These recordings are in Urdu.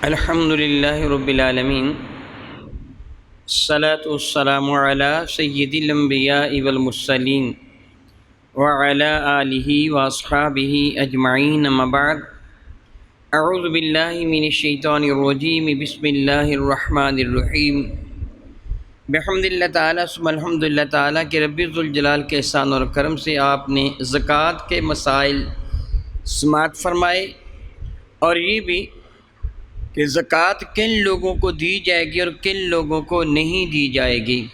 الحمد للہ رب العالمین، الصلاۃ والسلام علی سید الانبیاء والمرسلین وعلی آلہ واصحابہ اجمعین، اما بعد، اعوذ باللہ من الشیطان الرجیم، بسم اللہ الرحمن الرحیم، بحمد اللہ تعالیٰ ثم الحمد للہ تعالیٰ کہ رب ذوالجلال کے احسان اور کرم سے آپ نے زکوٰۃ کے مسائل سماعت فرمائے، اور یہ بھی کہ زکوٰۃ کن لوگوں کو دی جائے گی اور کن لوگوں کو نہیں دی جائے گی۔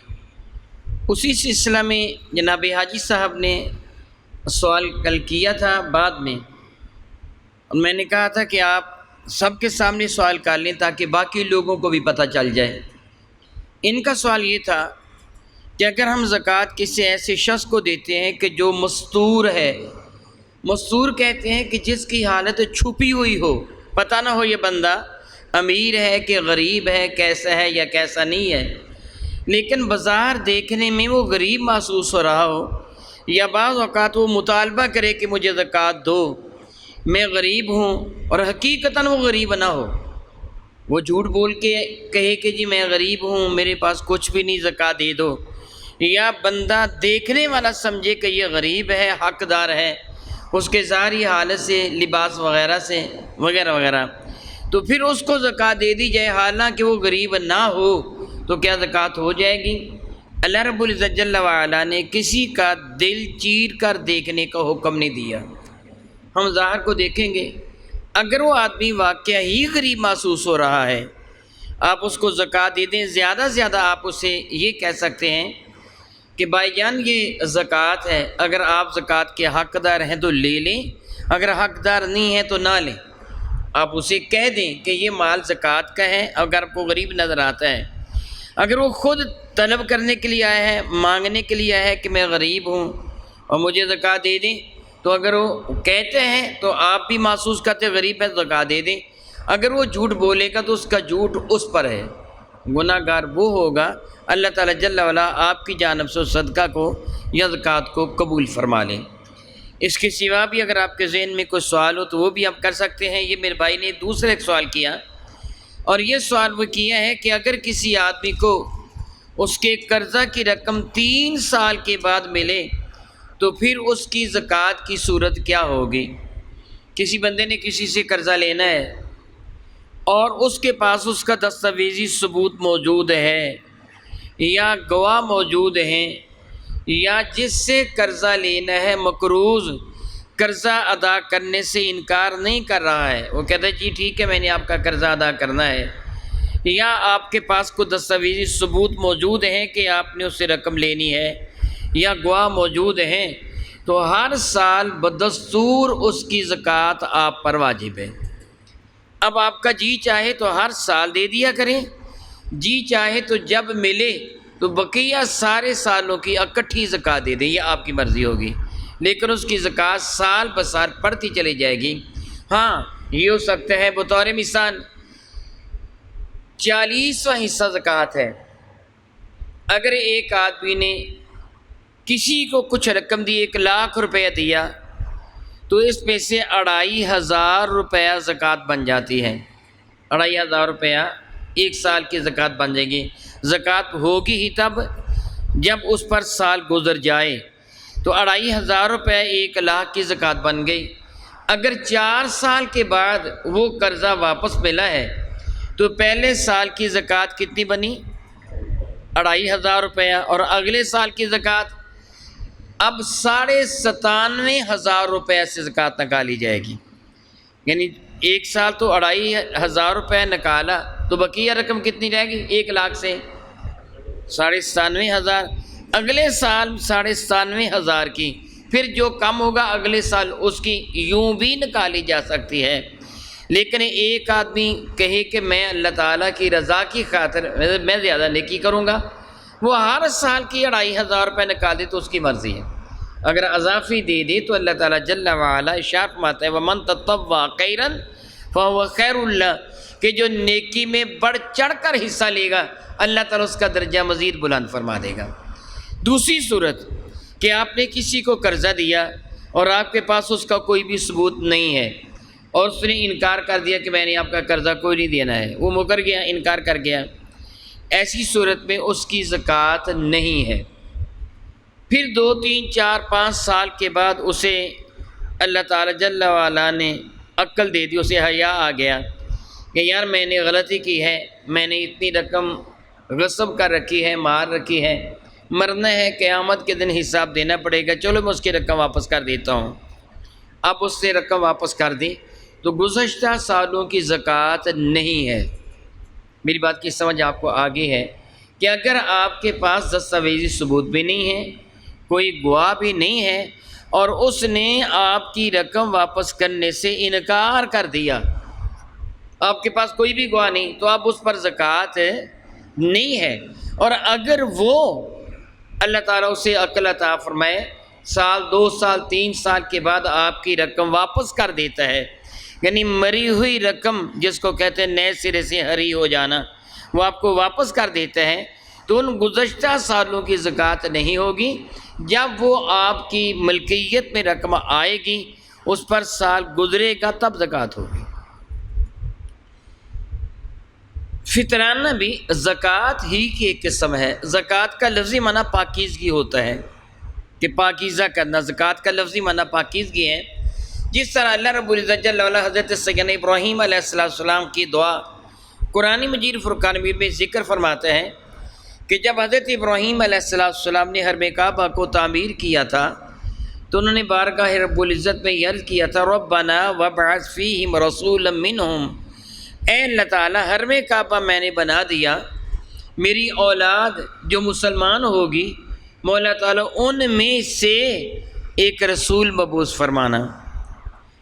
اسی سلسلہ میں جناب حاجی صاحب نے سوال کل کیا تھا بعد میں، اور میں نے کہا تھا کہ آپ سب کے سامنے سوال کر لیں تاکہ باقی لوگوں کو بھی پتہ چل جائے۔ ان کا سوال یہ تھا کہ اگر ہم زکوٰۃ کسی ایسے شخص کو دیتے ہیں کہ جو مستور ہے، مستور کہتے ہیں کہ جس کی حالت چھپی ہوئی ہو، پتہ نہ ہو یہ بندہ امیر ہے کہ غریب ہے، کیسا ہے یا کیسا نہیں ہے، لیکن بظاہر دیکھنے میں وہ غریب محسوس ہو رہا ہو، یا بعض اوقات وہ مطالبہ کرے کہ مجھے زکوٰۃ دو، میں غریب ہوں، اور حقیقتاً وہ غریب نہ ہو، وہ جھوٹ بول کے کہے کہ جی میں غریب ہوں، میرے پاس کچھ بھی نہیں، زکوٰۃ دے دو، یا بندہ دیکھنے والا سمجھے کہ یہ غریب ہے، حقدار ہے، اس کے ظاہری حالت سے، لباس وغیرہ سے وغیرہ وغیرہ، تو پھر اس کو زکوٰۃ دے دی جائے حالانکہ وہ غریب نہ ہو، تو کیا زکوٰۃ ہو جائے گی؟ اللہ رب العزت جل وعلا نے کسی کا دل چیر کر دیکھنے کا حکم نہیں دیا۔ ہم ظاہر کو دیکھیں گے، اگر وہ آدمی واقعہ ہی غریب محسوس ہو رہا ہے، آپ اس کو زکوٰۃ دے دیں، زیادہ سے زیادہ آپ اسے یہ کہہ سکتے ہیں کہ بھائی جان یہ زکوٰۃ ہے، اگر آپ زکوٰۃ کے حقدار ہیں تو لے لیں، اگر حقدار نہیں ہیں تو نہ لیں۔ آپ اسے کہہ دیں کہ یہ مال زکوٰۃ کا ہے، اگر آپ کو غریب نظر آتا ہے، اگر وہ خود طلب کرنے کے لیے آیا ہے، مانگنے کے لیے آیا ہے کہ میں غریب ہوں اور مجھے زکوٰۃ دے دیں، تو اگر وہ کہتے ہیں تو آپ بھی محسوس کرتے غریب ہے، زکوٰۃ دے دیں۔ اگر وہ جھوٹ بولے گا تو اس کا جھوٹ اس پر ہے، گناہ گار وہ ہوگا، اللہ تعالیٰ جل وعلا آپ کی جانب سے صدقہ کو یا زکوٰۃ کو قبول فرما لیں۔ اس کے سوا بھی اگر آپ کے ذہن میں کوئی سوال ہو تو وہ بھی آپ کر سکتے ہیں۔ یہ میرے بھائی نے دوسرا ایک سوال کیا، اور یہ سوال وہ کیا ہے کہ اگر کسی آدمی کو اس کے قرضہ کی رقم 3 سال کے بعد ملے تو پھر اس کی زکوٰۃ کی صورت کیا ہوگی؟ کسی بندے نے کسی سے قرضہ لینا ہے اور اس کے پاس اس کا دستاویزی ثبوت موجود ہے یا گواہ موجود ہیں، یا جس سے قرضہ لینا ہے مقروض قرضہ ادا کرنے سے انکار نہیں کر رہا ہے، وہ کہتا ہے جی ٹھیک ہے میں نے آپ کا قرضہ ادا کرنا ہے، یا آپ کے پاس کوئی دستاویزی ثبوت موجود ہیں کہ آپ نے اس سے رقم لینی ہے یا گواہ موجود ہیں، تو ہر سال بدستور اس کی زکوٰۃ آپ پر واجب ہے۔ اب آپ کا جی چاہے تو ہر سال دے دیا کریں، جی چاہے تو جب ملے تو بقیہ سارے سالوں کی اکٹھی زکوٰۃ دے دیں، یہ آپ کی مرضی ہوگی، لیکن اس کی زکوٰۃ سال بسال پڑتی چلی جائے گی۔ ہاں یہ ہو سکتا ہے بطور مثال 40واں حصہ زکوٰۃ ہے، اگر ایک آدمی نے کسی کو کچھ رقم دی، 1,00,000 روپیہ دیا، تو اس میں سے 2,500 روپیہ زکوٰۃ بن جاتی ہے، 2,500 روپیہ ایک سال کی زکوٰۃ بن جائے گی۔ زکوٰۃ ہوگی ہی تب جب اس پر سال گزر جائے، تو 2,500 روپے 1,00,000 کی زکوٰۃ بن گئی۔ اگر 4 سال کے بعد وہ قرضہ واپس ملا ہے تو پہلے سال کی زکوٰۃ کتنی بنی؟ 2,500 روپیہ، اور اگلے سال کی زکوٰۃ اب 97,500 روپے سے زکوٰۃ نکالی جائے گی، یعنی ایک سال تو 2,500 روپے نکالا تو بقیہ رقم کتنی رہے گی؟ 1,00,000 سے 97,500، اگلے سال 97,500 کی، پھر جو کم ہوگا اگلے سال اس کی یوں بھی نکالی جا سکتی ہے۔ لیکن ایک آدمی کہے کہ میں اللہ تعالیٰ کی رضا کی خاطر میں زیادہ نیکی کروں گا، وہ ہر سال کی 2,500 روپے نکال دے تو اس کی مرضی ہے، اگر اضافی دے دے تو اللہ تعالیٰ جل وعلا ارشاد فرماتا ہے وَمَن تَطَوَّعَ خَيْرًا فَهُوَ خَيْرٌ لَهُ، کہ جو نیکی میں بڑھ چڑھ کر حصہ لے گا اللہ تعالیٰ اس کا درجہ مزید بلند فرما دے گا۔ دوسری صورت کہ آپ نے کسی کو قرضہ دیا اور آپ کے پاس اس کا کوئی بھی ثبوت نہیں ہے، اور اس نے انکار کر دیا کہ میں نے آپ کا قرضہ کوئی نہیں دینا ہے، وہ مکر گیا، انکار کر گیا، ایسی صورت میں اس کی زکوٰۃ نہیں ہے۔ پھر 2 3 4 5 سال کے بعد اسے اللہ تعالیٰ جل وعلا نے عقل دے دی، اسے حیا آ گیا کہ یار میں نے غلطی کی ہے، میں نے اتنی رقم غصب کر رکھی ہے، مار رکھی ہے، مرنا ہے، قیامت کے دن حساب دینا پڑے گا، چلو میں اس کی رقم واپس کر دیتا ہوں۔ اب اس نے رقم واپس کر دی تو گزشتہ سالوں کی زکوٰۃ نہیں ہے۔ میری بات کی سمجھ آپ کو آگے ہے کہ اگر آپ کے پاس دستاویزی ثبوت بھی نہیں ہے، کوئی گواہ بھی نہیں ہے، اور اس نے آپ کی رقم واپس کرنے سے انکار کر دیا، آپ کے پاس کوئی بھی گواہ نہیں، تو اب اس پر زکوٰۃ نہیں ہے۔ اور اگر وہ اللہ تعالیٰ اسے عقل عطا فرمائے، 1 2 سال 3 سال کے بعد آپ کی رقم واپس کر دیتا ہے، یعنی مری ہوئی رقم جس کو کہتے ہیں نئے سرے سے ہری ہو جانا، وہ آپ کو واپس کر دیتا ہے، تو ان گزشتہ سالوں کی زکوٰۃ نہیں ہوگی۔ جب وہ آپ کی ملکیت میں رقم آئے گی، اس پر سال گزرے گا، تب زکوٰۃ ہوگی۔ فطرانہ بھی زکوٰۃ ہی کی ایک قسم ہے۔ زکوٰۃ کا لفظی معنی پاکیزگی ہوتا ہے کہ پاکیزہ کرنا، زکوٰۃ کا لفظی معنی پاکیزگی ہے۔ جس طرح اللہ رب العزت جل وعلا حضرت سیدنا ابراہیم علیہ السلام کی دعا قرآن مجید فرقان حمید میں ذکر فرماتے ہیں کہ جب حضرت ابراہیم علیہ السلام نے حرم کعبہ کو تعمیر کیا تھا تو انہوں نے بارگاہ رب العزت میں یہ عرض کیا تھا، ربنا وابعث فیہم رسولا منہم، اے اللہ تعالیٰ حرم کعبہ میں نے بنا دیا، میری اولاد جو مسلمان ہوگی مولا تعالیٰ ان میں سے ایک رسول مبعوث فرمانا،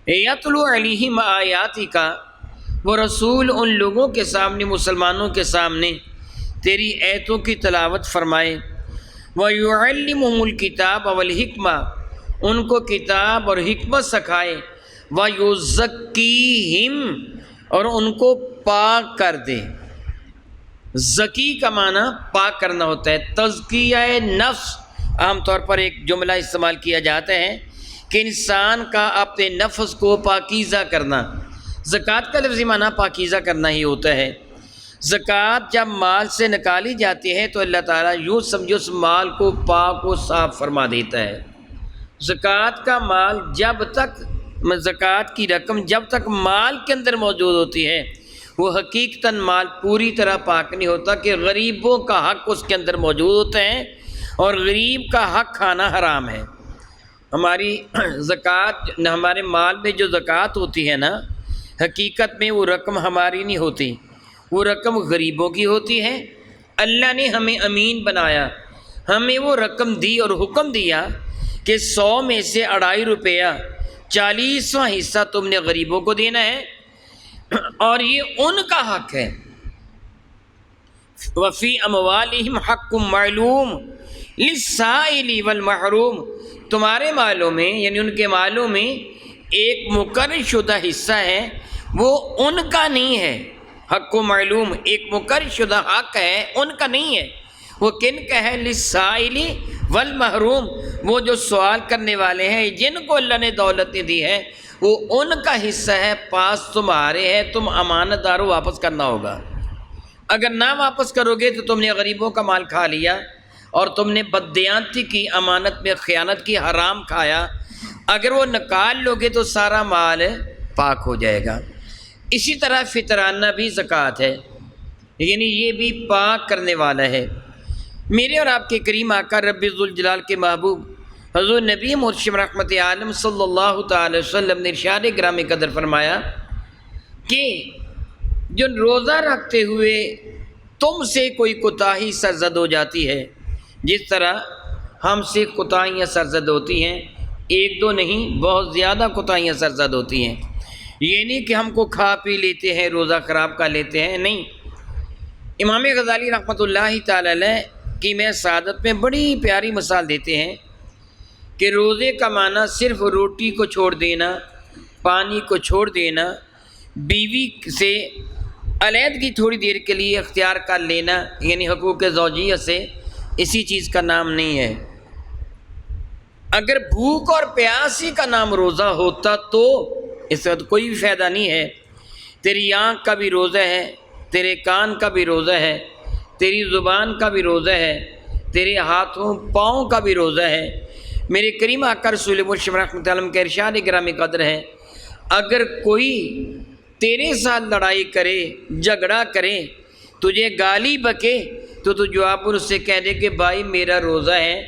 یتلو علیہم آیاتک، وہ رسول ان لوگوں کے سامنے، مسلمانوں کے سامنے تیری ایتوں کی تلاوت فرمائے، وَيُعَلِّمُهُمُ الْكِتَابَ وَالْحِکْمَةَ، ان کو کتاب اور حکمت سکھائے، وَيُزَكِّيهِمْ، اور ان کو پاک کر دے۔ زکی کا معنی پاک کرنا ہوتا ہے۔ تزکیہ نفس عام طور پر ایک جملہ استعمال کیا جاتا ہے کہ انسان کا اپنے نفس کو پاکیزہ کرنا۔ زکوٰۃ کا لفظی معنی پاکیزہ کرنا ہی ہوتا ہے۔ زکوٰۃ جب مال سے نکالی جاتی ہے تو اللہ تعالیٰ یوں سمجھو اس مال کو پاک و صاف فرما دیتا ہے۔ زکوٰۃ کا مال جب تک، زکوٰۃ کی رقم جب تک مال کے اندر موجود ہوتی ہے وہ حقیقتاً مال پوری طرح پاک نہیں ہوتا، کہ غریبوں کا حق اس کے اندر موجود ہوتا ہے اور غریب کا حق کھانا حرام ہے۔ ہماری زکوٰۃ، ہمارے مال میں جو زکوٰۃ ہوتی ہے نا، حقیقت میں وہ رقم ہماری نہیں ہوتی، وہ رقم غریبوں کی ہوتی ہے۔ اللہ نے ہمیں امین بنایا، ہمیں وہ رقم دی اور حکم دیا کہ 100 میں سے 2.5 روپیہ 40واں حصہ تم نے غریبوں کو دینا ہے، اور یہ ان کا حق ہے۔ وفی اموالہم حق معلوم للسائل والمحروم، تمہارے مالوں میں یعنی ان کے مالوں میں ایک مقرر شدہ حصہ ہے، وہ ان کا نہیں ہے۔ حق و معلوم ایک مقرر شدہ حق ہے، ان کا نہیں ہے۔ وہ کن کا ہے؟ للسائل والمحروم، وہ جو سوال کرنے والے ہیں، جن کو اللہ نے دولت دی ہے، وہ ان کا حصہ ہے، پاس تمہارے ہے، تم امانت دارو، واپس کرنا ہوگا۔ اگر نہ واپس کرو گے تو تم نے غریبوں کا مال کھا لیا اور تم نے بددیانتی کی، امانت میں خیانت کی، حرام کھایا۔ اگر وہ نکال لو گے تو سارا مال پاک ہو جائے گا۔ اسی طرح فطرانہ بھی زکوٰۃ ہے، یعنی یہ بھی پاک کرنے والا ہے۔ میرے اور آپ کے کریم آقا رب ذوالجلال کے محبوب حضور نبی مرشد رحمت عالم صلی اللہ تعالی وسلم نے ارشاد گرامی قدر فرمایا کہ جو روزہ رکھتے ہوئے تم سے کوئی کوتاہی سرزد ہو جاتی ہے، جس طرح ہم سے کوتاہیاں سرزد ہوتی ہیں، 1 2 نہیں، بہت زیادہ کوتاہیاں سرزد ہوتی ہیں۔ یہ نہیں کہ ہم کو کھا پی لیتے ہیں، روزہ خراب کر لیتے ہیں، نہیں۔ امام غزالی رحمۃ اللہ تعالی علیہ کی میں سعادت میں بڑی پیاری مثال دیتے ہیں کہ روزے کا معنی صرف روٹی کو چھوڑ دینا، پانی کو چھوڑ دینا، بیوی سے علیحدگی تھوڑی دیر کے لیے اختیار کر لینا، یعنی حقوق زوجیہ سے، اسی چیز کا نام نہیں ہے۔ اگر بھوک اور پیاسی کا نام روزہ ہوتا تو اس وقت کوئی بھی فائدہ نہیں ہے۔ تیری آنکھ کا بھی روزہ ہے، تیرے کان کا بھی روزہ ہے، تیری زبان کا بھی روزہ ہے، تیرے ہاتھوں پاؤں کا بھی روزہ ہے۔ میرے کریم آقا رسول مرشد رحمۃ اللہ علیہ کے ارشاد گرامی قدر ہے، اگر کوئی تیرے ساتھ لڑائی کرے، جھگڑا کرے، تجھے گالی بکے، تو تو جواب اس سے کہہ دے کہ بھائی میرا روزہ ہے،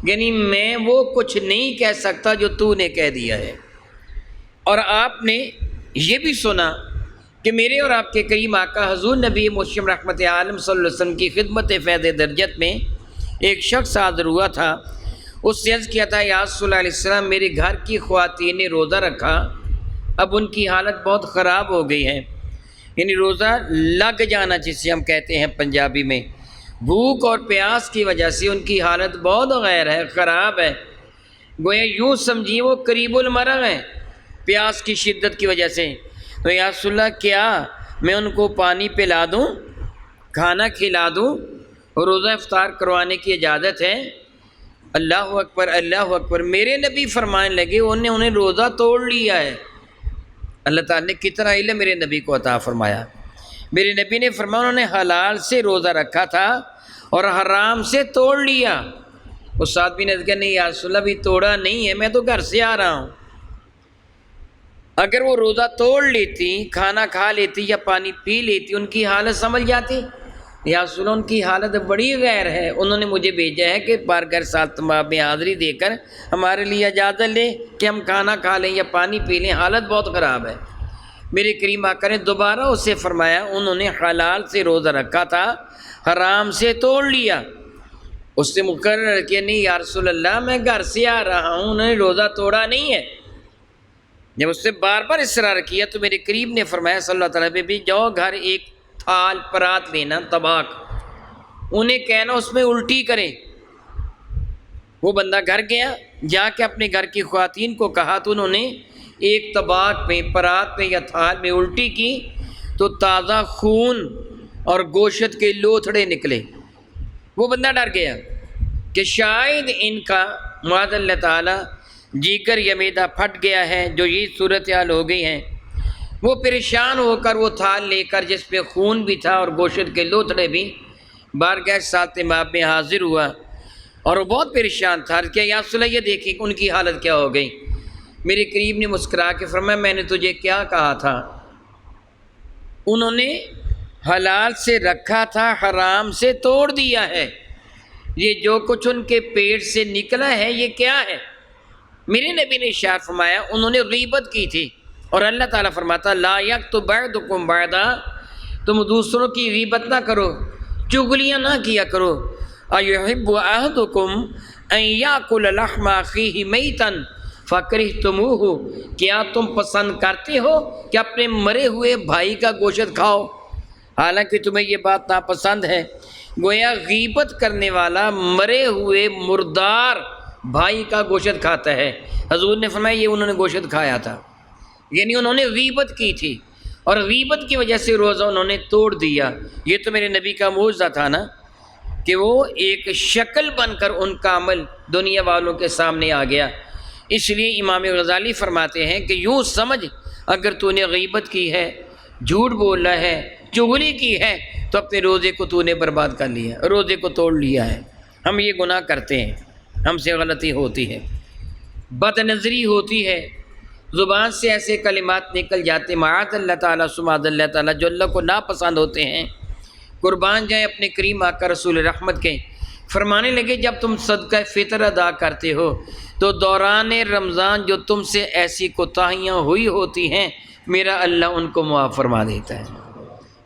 یعنی میں وہ کچھ نہیں کہہ سکتا جو تو نے کہہ دیا ہے۔ اور آپ نے یہ بھی سنا کہ میرے اور آپ کے کریم آقا حضور نبی مرشد رحمت عالم صلی اللہ علیہ وسلم کی خدمت فیض درجت میں ایک شخص حاضر ہوا تھا، اس سے عرض کیا تھا یا رسول اللہ علیہ السلام میرے گھر کی خواتین نے روزہ رکھا، اب ان کی حالت بہت خراب ہو گئی ہے، یعنی روزہ لگ جانا جسے ہم کہتے ہیں پنجابی میں، بھوک اور پیاس کی وجہ سے ان کی حالت بہت غیر ہے، خراب ہے، گویا یوں سمجھیے وہ قریب المرض ہیں پیاس کی شدت کی وجہ سے۔ تو یا رسول اللہ کیا میں ان کو پانی پلا دوں، کھانا کھلا دوں، روزہ افطار کروانے کی اجازت ہے؟ اللہ اکبر اللہ اکبر، میرے نبی فرمانے لگے انہیں روزہ توڑ لیا ہے۔ اللہ تعالیٰ نے کتنا علم میرے نبی کو عطا فرمایا۔ میرے نبی نے فرمایا انہوں نے حلال سے روزہ رکھا تھا اور حرام سے توڑ لیا۔ اس آدمی نے کہا نہیں یا رسول اللہ بھی توڑا نہیں ہے، میں تو گھر سے آ رہا ہوں۔ اگر وہ روزہ توڑ لیتی، کھانا کھا لیتی یا پانی پی لیتی، ان کی حالت سمجھ جاتی۔ یا رسول اللہ ان کی حالت بڑی غیر ہے، انہوں نے مجھے بھیجا ہے کہ بارگاہ ساتمہ میں حاضری دے کر ہمارے لیے اجازت لے کہ ہم کھانا کھا لیں یا پانی پی لیں، حالت بہت خراب ہے۔ میرے کریم آقا نے دوبارہ اسے فرمایا انہوں نے حلال سے روزہ رکھا تھا، حرام سے توڑ لیا۔ اس سے مقرر کیا نہیں یا رسول اللہ میں گھر سے آ رہا ہوں، انہوں نے روزہ توڑا نہیں ہے۔ جب اس سے بار بار اصرار کیا تو میرے کریم نے فرمایا صلی اللہ تعالیٰ بھی جاؤ گھر ایک تھال پرات لینا طباق، انہیں کہنا اس میں الٹی کریں۔ وہ بندہ گھر گیا، جا کے اپنے گھر کی خواتین کو کہا تو انہوں نے ایک طباق میں پرات میں یا تھال میں الٹی کی تو تازہ خون اور گوشت کے لوتھڑے نکلے۔ وہ بندہ ڈر گیا کہ شاید ان کا معاذ اللہ تعالی جیگر یا معدہ پھٹ گیا ہے، جو یہ صورتحال ہو گئی ہے۔ وہ پریشان ہو کر وہ تھال لے کر جس پہ خون بھی تھا اور گوشت کے لوتھڑے بھی بارگاہ ساتھ امام میں حاضر ہوا اور وہ بہت پریشان تھا کہ یا رسول اللہ یہ دیکھیں ان کی حالت کیا ہو گئی۔ میرے قریب نے مسکرا کے فرمایا میں نے تجھے کیا کہا تھا، انہوں نے حلال سے رکھا تھا حرام سے توڑ دیا ہے، یہ جو کچھ ان کے پیٹ سے نکلا ہے یہ کیا ہے؟ میرے نبی نے ارشاد فرمایا انہوں نے غیبت کی تھی، اور اللہ تعالیٰ فرماتا لا یکتب بعضکم بعضا، تم دوسروں کی غیبت نہ کرو، چغلیاں نہ کیا کرو۔ ایحب احدکم ان یاکل لحم اخیہ میتا فکرہتموہ، کیا تم پسند کرتے ہو کہ اپنے مرے ہوئے بھائی کا گوشت کھاؤ حالانکہ تمہیں یہ بات ناپسند ہے؟ گویا غیبت کرنے والا مرے ہوئے مردار بھائی کا گوشت کھاتا ہے۔ حضور نے فرمایا یہ انہوں نے گوشت کھایا تھا، یعنی انہوں نے غیبت کی تھی اور غیبت کی وجہ سے روزہ انہوں نے توڑ دیا۔ یہ تو میرے نبی کا معجزہ تھا نا کہ وہ ایک شکل بن کر ان کا عمل دنیا والوں کے سامنے آ گیا۔ اس لیے امام غزالی فرماتے ہیں کہ یوں سمجھ اگر تو نے غیبت کی ہے، جھوٹ بولا ہے، چغلی کی ہے، تو اپنے روزے کو تو نے برباد کر لیا، روزے کو توڑ لیا ہے۔ ہم یہ گناہ کرتے ہیں، ہم سے غلطی ہوتی ہے، بد نظری ہوتی ہے، زبان سے ایسے کلمات نکل جاتے معاذ اللہ تعالیٰ سماد اللہ تعالیٰ جو اللہ کو ناپسند ہوتے ہیں۔ قربان جائیں اپنے کریم آقا رسول رحمت کے، فرمانے لگے جب تم صدقہ فطر ادا کرتے ہو تو دوران رمضان جو تم سے ایسی کوتاہیاں ہوئی ہوتی ہیں میرا اللہ ان کو معاف فرما دیتا ہے،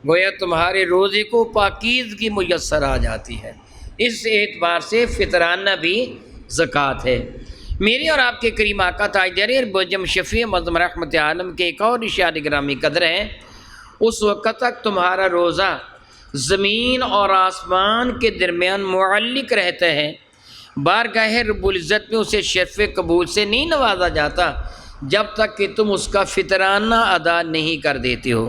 گویا تمہارے روزے کو پاکیزگی میسر آ جاتی ہے۔ اس اعتبار سے فطرانہ بھی زکوٰۃ ہے۔ میرے اور آپ کے کریم آقا تاجدار بجم شفیع معظم رحمت عالم کے ایک اور ارشاد گرامی قدر ہے، اس وقت تک تمہارا روزہ زمین اور آسمان کے درمیان معلق رہتا ہے، بارگاہ رب العزت میں اسے شرف قبول سے نہیں نوازا جاتا جب تک کہ تم اس کا فطرانہ ادا نہیں کر دیتے ہو۔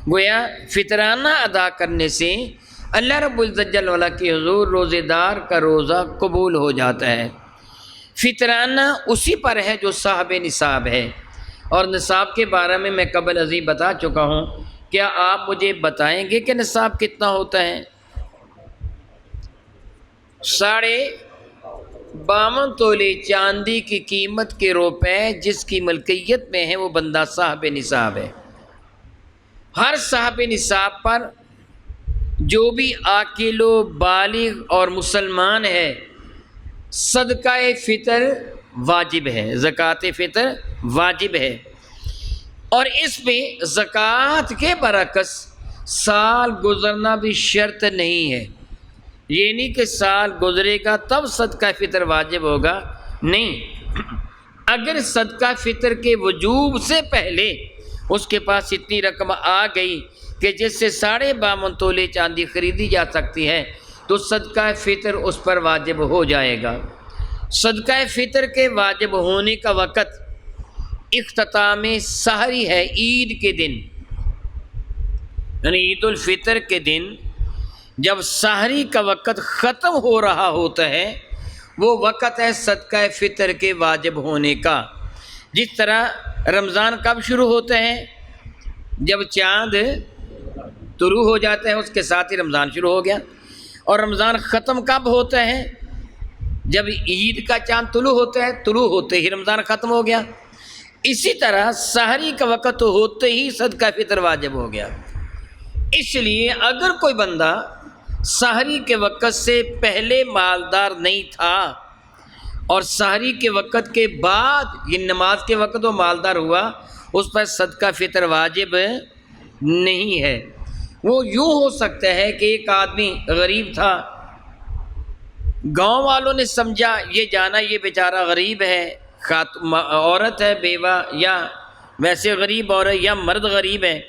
گویا فطرانہ ادا کرنے سے اللہ رب العزت جل وعلا کے حضور روزے دار کا روزہ قبول ہو جاتا ہے۔ فطرانہ اسی پر ہے جو صاحب نصاب ہے، اور نصاب کے بارے میں میں قبل ازیں بتا چکا ہوں، کیا آپ مجھے بتائیں گے کہ نصاب کتنا ہوتا ہے؟ 52 تولے چاندی کی قیمت کے روپے جس کی ملکیت میں ہے وہ بندہ صاحب نصاب ہے۔ ہر صاحب نصاب پر جو بھی عاقل و بالغ اور مسلمان ہے صدقہ فطر واجب ہے، زکوٰۃ فطر واجب ہے، اور اس میں زکوٰۃ کے برعکس سال گزرنا بھی شرط نہیں ہے، یہ نہیں کہ سال گزرے گا تب صدقہ فطر واجب ہوگا، نہیں، اگر صدقہ فطر کے وجوب سے پہلے اس کے پاس اتنی رقم آ گئی کہ جس سے 52 تولے چاندی خریدی جا سکتی ہے تو صدقہ فطر اس پر واجب ہو جائے گا۔ صدقہ فطر کے واجب ہونے کا وقت اختتام سحری ہے، عید کے دن، یعنی عید الفطر کے دن جب سحری کا وقت ختم ہو رہا ہوتا ہے وہ وقت ہے صدقہ فطر کے واجب ہونے کا۔ جس طرح رمضان کب شروع ہوتا ہے؟ جب چاند طلوع ہو جاتا ہے، اس کے ساتھ ہی رمضان شروع ہو گیا، اور رمضان ختم کب ہوتا ہے؟ جب عید کا چاند طلوع ہوتا ہے، طلوع ہوتے ہی رمضان ختم ہو گیا۔ اسی طرح سحری کا وقت ہوتے ہی صدقہ فطر واجب ہو گیا۔ اس لیے اگر کوئی بندہ سحری کے وقت سے پہلے مالدار نہیں تھا اور سحری کے وقت کے بعد یہ نماز کے وقت وہ مالدار ہوا، اس پر صدقہ فطر واجب نہیں ہے۔ وہ یوں ہو سکتا ہے کہ ایک آدمی غریب تھا، گاؤں والوں نے سمجھا یہ جانا یہ بیچارہ غریب ہے، عورت ہے بیوہ یا ویسے غریب عورت یا مرد غریب ہے،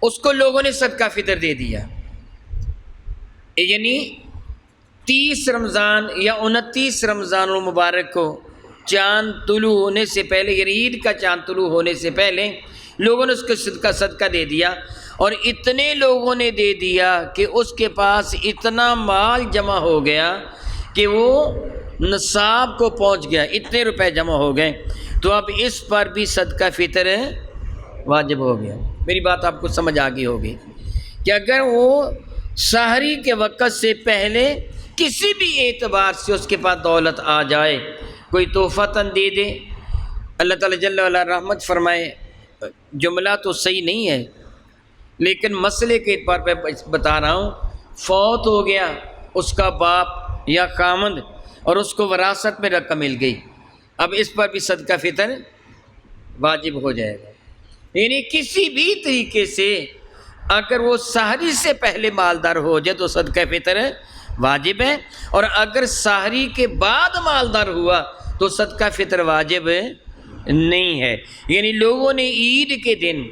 اس کو لوگوں نے صدقہ فطر دے دیا، یعنی 30 رمضان یا 29 رمضان المبارک کو چاند طلوع ہونے سے پہلے، یعنی عید کا چاند طلوع ہونے سے پہلے لوگوں نے اس کو صدقہ دے دیا، اور اتنے لوگوں نے دے دیا کہ اس کے پاس اتنا مال جمع ہو گیا کہ وہ نصاب کو پہنچ گیا، اتنے روپے جمع ہو گئے، تو اب اس پر بھی صدقہ فطر واجب ہو گیا۔ میری بات آپ کو سمجھ آ گئی ہوگی کہ اگر وہ سحری کے وقت سے پہلے کسی بھی اعتبار سے اس کے پاس دولت آ جائے، کوئی تحفتاً دے دے، اللہ تعالیٰ جل وعلا رحمت فرمائے، جملہ تو صحیح نہیں ہے لیکن مسئلے کے اعتبار پہ بتا رہا ہوں، فوت ہو گیا اس کا باپ یا خامند اور اس کو وراثت میں رقم مل گئی، اب اس پر بھی صدقہ فطر واجب ہو جائے گا۔ یعنی کسی بھی طریقے سے اگر وہ سحری سے پہلے مالدار ہو جائے تو صدقہ فطر واجب ہے، اور اگر سحری کے بعد مالدار ہوا تو صدقہ فطر واجب نہیں ہے۔ یعنی لوگوں نے عید کے دن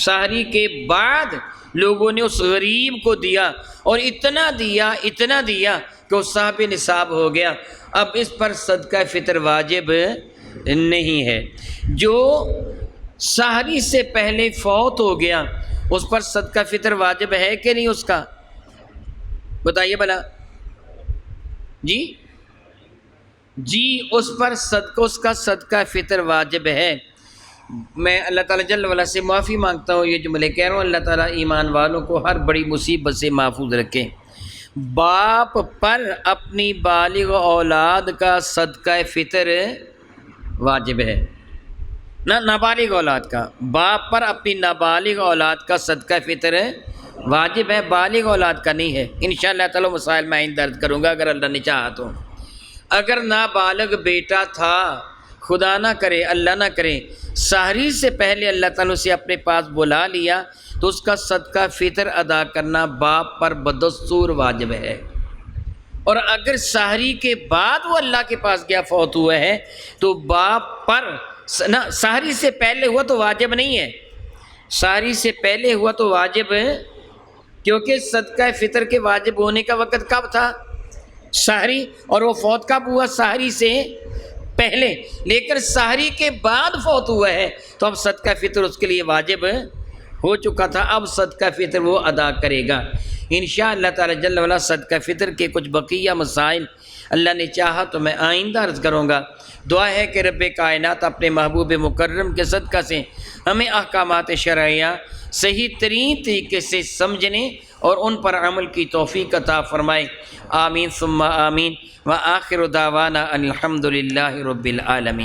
سحری کے بعد لوگوں نے اس غریب کو دیا، اور اتنا دیا کہ وہ صاحب نصاب ہو گیا، اب اس پر صدقہ فطر واجب نہیں ہے۔ جو سحری سے پہلے فوت ہو گیا اس پر صدقہ فطر واجب ہے کہ نہیں اس کا؟ بتائیے بھلا جی اس پر اس کا صدقہ فطر واجب ہے۔ میں اللہ تعالیٰ جل وعلا سے معافی مانگتا ہوں، یہ جملے کہہ رہا ہوں، اللہ تعالیٰ ایمان والوں کو ہر بڑی مصیبت سے محفوظ رکھے۔ باپ پر اپنی بالغ اولاد کا صدقہ فطر واجب ہے، نہ نابالغ اولاد کا، باپ پر اپنی نابالغ اولاد کا صدقہ فطر واجب ہے، بالغ اولاد کا نہیں ہے۔ انشاءاللہ تعالیٰ مسائل میں آئندہ درد کروں گا اگر اللہ نے چاہا تو۔ اگر نابالغ بیٹا تھا، خدا نہ کرے اللہ نہ کرے، سحری سے پہلے اللہ تعالیٰ سے اپنے پاس بلا لیا تو اس کا صدقہ فطر ادا کرنا باپ پر بدستور واجب ہے، اور اگر سحری کے بعد وہ اللہ کے پاس گیا فوت ہوا ہے تو باپ پر سحری سے پہلے ہوا تو واجب نہیں ہے، سحری سے پہلے ہوا تو واجب ہے، کیونکہ صدقہ فطر کے واجب ہونے کا وقت کب تھا؟ سحری، اور وہ فوت کب ہوا؟ سحری سے پہلے، لیکن سحری کے بعد فوت ہوا ہے تو اب صدقہ فطر اس کے لیے واجب ہو چکا تھا، اب صدقہ فطر وہ ادا کرے گا۔ انشاءاللہ تعالی جل وعلا صدقہ فطر کے کچھ بقیہ مسائل اللہ نے چاہا تو میں آئندہ عرض کروں گا۔ دعا ہے کہ رب کائنات اپنے محبوب مکرم کے صدقہ سے ہمیں احکامات شرعیہ صحیح ترین طریقے سے سمجھنے اور ان پر عمل کی توفیق عطا فرمائے۔ آمین ثم آمین۔ وآخر دعوانا الحمدللہ رب العالمین۔